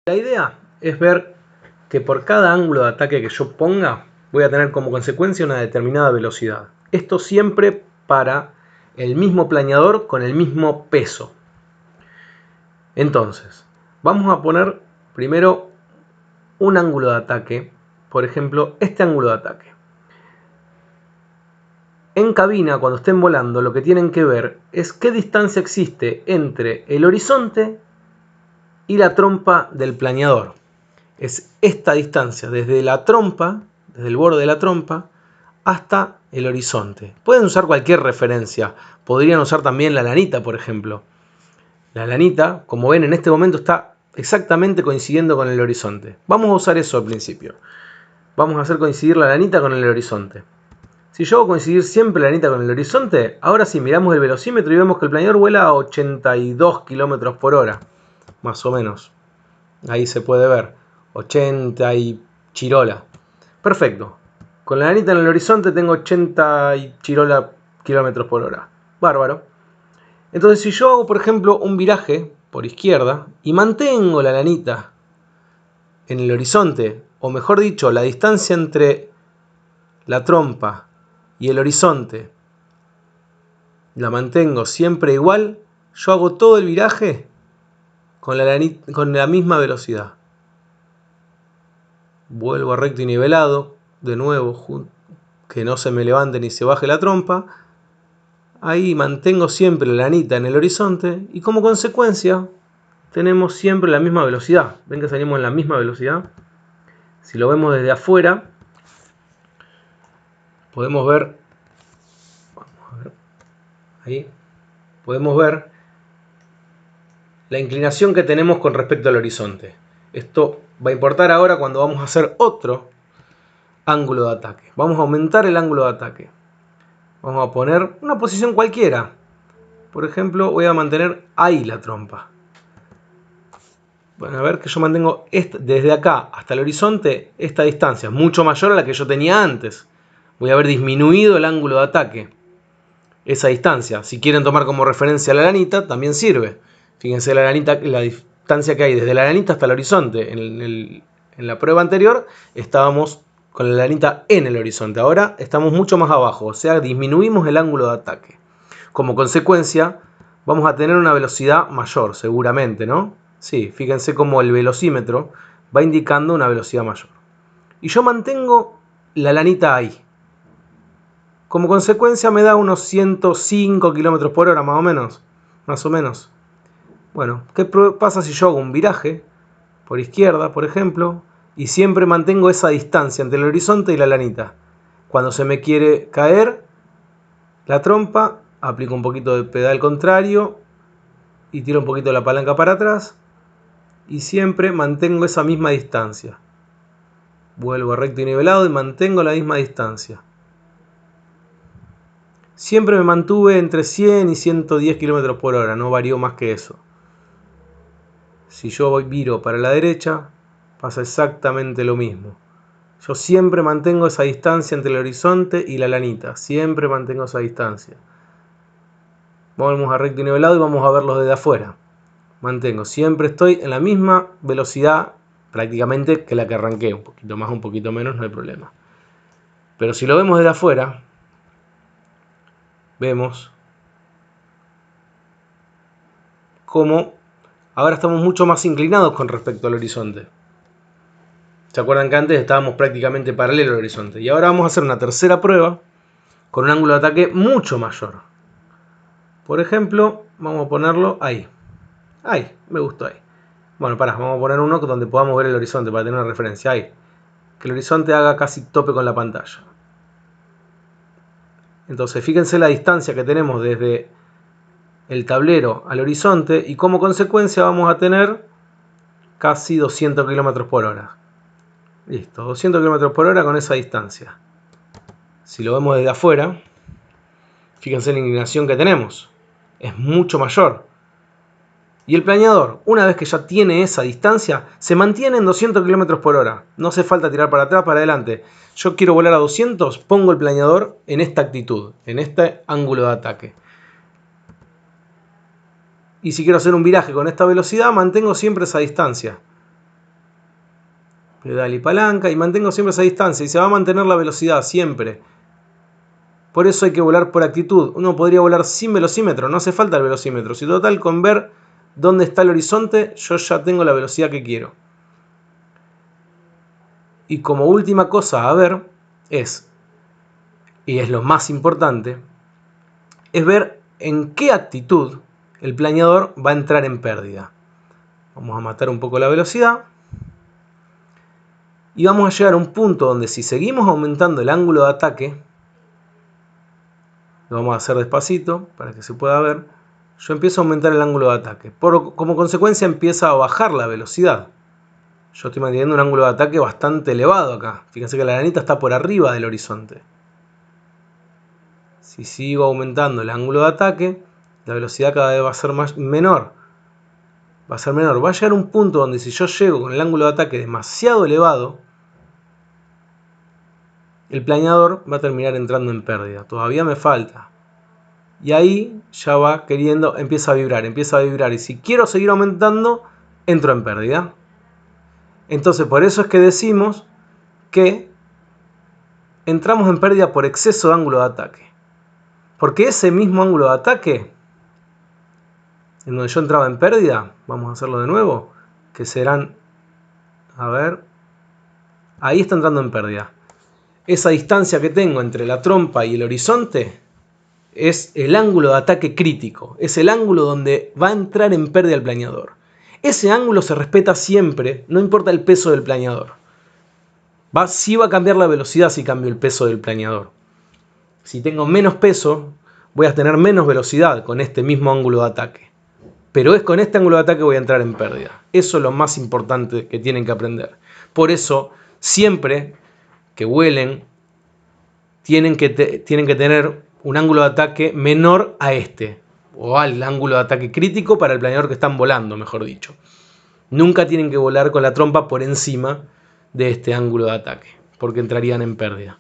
La idea es ver que por cada ángulo de ataque que yo ponga, voy a tener como consecuencia una determinada velocidad. Esto siempre para el mismo planeador con el mismo peso. Entonces, vamos a poner primero un ángulo de ataque. Por ejemplo, este ángulo de ataque. En cabina, cuando estén volando, lo que tienen que ver es qué distancia existe entre el horizonte y la trompa del planeador. Es esta distancia, desde la trompa, desde el borde de la trompa, hasta el horizonte. Pueden usar cualquier referencia. Podrían usar también la lanita, por ejemplo. La lanita, como ven, en este momento está exactamente coincidiendo con el horizonte. Vamos a usar eso al principio. Vamos a hacer coincidir la lanita con el horizonte. Si yo hago coincidir siempre la lanita con el horizonte, ahora sí miramos el velocímetro y vemos que el planeador vuela a 82 km por hora. Más o menos. Ahí se puede ver. 80 y chirola. Perfecto. Con la lanita en el horizonte tengo 80 y chirola kilómetros por hora. Bárbaro. Entonces si yo hago por ejemplo un viraje por izquierda y mantengo la lanita en el horizonte, o mejor dicho, la distancia entre la trompa y el horizonte la mantengo siempre igual, yo hago todo el viraje con la misma velocidad. Vuelvo a recto y nivelado, de nuevo, que no se me levante ni se baje la trompa. Ahí mantengo siempre la lanita en el horizonte y como consecuencia tenemos siempre la misma velocidad. ¿Ven que salimos en la misma velocidad? Si lo vemos desde afuera, podemos ver, ahí, podemos ver la inclinación que tenemos con respecto al horizonte. Esto va a importar ahora cuando vamos a hacer otro ángulo de ataque. Vamos a aumentar el ángulo de ataque. Vamos a poner una posición cualquiera. Por ejemplo, voy a mantener ahí la trompa. Bueno, a ver que yo mantengo desde acá hasta el horizonte esta distancia, mucho mayor a la que yo tenía antes. Voy a haber disminuido el ángulo de ataque. Esa distancia, si quieren tomar como referencia la lanita, también sirve. Fíjense la distancia que hay desde la lanita hasta el horizonte. En la prueba anterior estábamos con la lanita en el horizonte. Ahora estamos mucho más abajo, o sea, disminuimos el ángulo de ataque. Como consecuencia, vamos a tener una velocidad mayor, seguramente, ¿no? Sí, fíjense cómo el velocímetro va indicando una velocidad mayor. Y yo mantengo la lanita ahí. Como consecuencia me da unos 105 km por hora, más o menos. Bueno, ¿qué pasa si yo hago un viraje por izquierda, por ejemplo, y siempre mantengo esa distancia entre el horizonte y la lanita? Cuando se me quiere caer la trompa, aplico un poquito de pedal contrario y tiro un poquito la palanca para atrás y siempre mantengo esa misma distancia. Vuelvo a recto y nivelado y mantengo la misma distancia. Siempre me mantuve entre 100 y 110 km por hora, no varió más que eso. Si yo viro para la derecha, pasa exactamente lo mismo. Yo siempre mantengo esa distancia entre el horizonte y la lanita. Siempre mantengo esa distancia. Vamos a recto y nivelado y vamos a verlos desde afuera. Mantengo, siempre estoy en la misma velocidad prácticamente que la que arranqué. Un poquito más, un poquito menos, no hay problema. Pero si lo vemos desde afuera, vemos cómo ahora estamos mucho más inclinados con respecto al horizonte. ¿Se acuerdan que antes estábamos prácticamente paralelo al horizonte? Y ahora vamos a hacer una tercera prueba con un ángulo de ataque mucho mayor. Por ejemplo, vamos a ponerlo ahí. Ahí, me gustó ahí. Bueno, vamos a poner uno donde podamos ver el horizonte para tener una referencia. Ahí. Que el horizonte haga casi tope con la pantalla. Entonces, fíjense la distancia que tenemos desde el tablero al horizonte y como consecuencia vamos a tener casi 200 km por hora. Listo, 200 km por hora con esa distancia. Si lo vemos desde afuera, fíjense la inclinación que tenemos. Es mucho mayor. Y el planeador, una vez que ya tiene esa distancia, se mantiene en 200 km por hora. No hace falta tirar para atrás, para adelante. Yo quiero volar a 200, pongo el planeador en esta actitud, en este ángulo de ataque. Y si quiero hacer un viraje con esta velocidad, mantengo siempre esa distancia. pedal y palanca, y mantengo siempre esa distancia, y se va a mantener la velocidad siempre. Por eso hay que volar por actitud. Uno podría volar sin velocímetro, no hace falta el velocímetro. Si total, con ver dónde está el horizonte, yo ya tengo la velocidad que quiero. Y como última cosa a ver es, y es lo más importante, es ver en qué actitud el planeador va a entrar en pérdida. Vamos a matar un poco la velocidad. Y vamos a llegar a un punto donde si seguimos aumentando el ángulo de ataque, lo vamos a hacer despacito para que se pueda ver, yo empiezo a aumentar el ángulo de ataque. Como consecuencia empieza a bajar la velocidad. Yo estoy manteniendo un ángulo de ataque bastante elevado acá. Fíjense que la arenita está por arriba del horizonte. Si sigo aumentando el ángulo de ataque, la velocidad cada vez va a ser menor. Va a ser menor. Va a llegar un punto donde si yo llego con el ángulo de ataque demasiado elevado, el planeador va a terminar entrando en pérdida. Todavía me falta. Y ahí ya va queriendo, empieza a vibrar. Y si quiero seguir aumentando, entro en pérdida. Entonces por eso es que decimos que entramos en pérdida por exceso de ángulo de ataque. Porque ese mismo ángulo de ataque, en donde yo entraba en pérdida, vamos a hacerlo de nuevo, que serán, a ver, ahí está entrando en pérdida. Esa distancia que tengo entre la trompa y el horizonte es el ángulo de ataque crítico, es el ángulo donde va a entrar en pérdida el planeador. Ese ángulo se respeta siempre, no importa el peso del planeador. Sí va a cambiar la velocidad si cambio el peso del planeador. Si tengo menos peso, voy a tener menos velocidad con este mismo ángulo de ataque. Pero es con este ángulo de ataque que voy a entrar en pérdida. Eso es lo más importante que tienen que aprender. Por eso, siempre que vuelen, tienen que tener un ángulo de ataque menor a este, o al ángulo de ataque crítico para el planeador que están volando, mejor dicho. Nunca tienen que volar con la trompa por encima de este ángulo de ataque, porque entrarían en pérdida.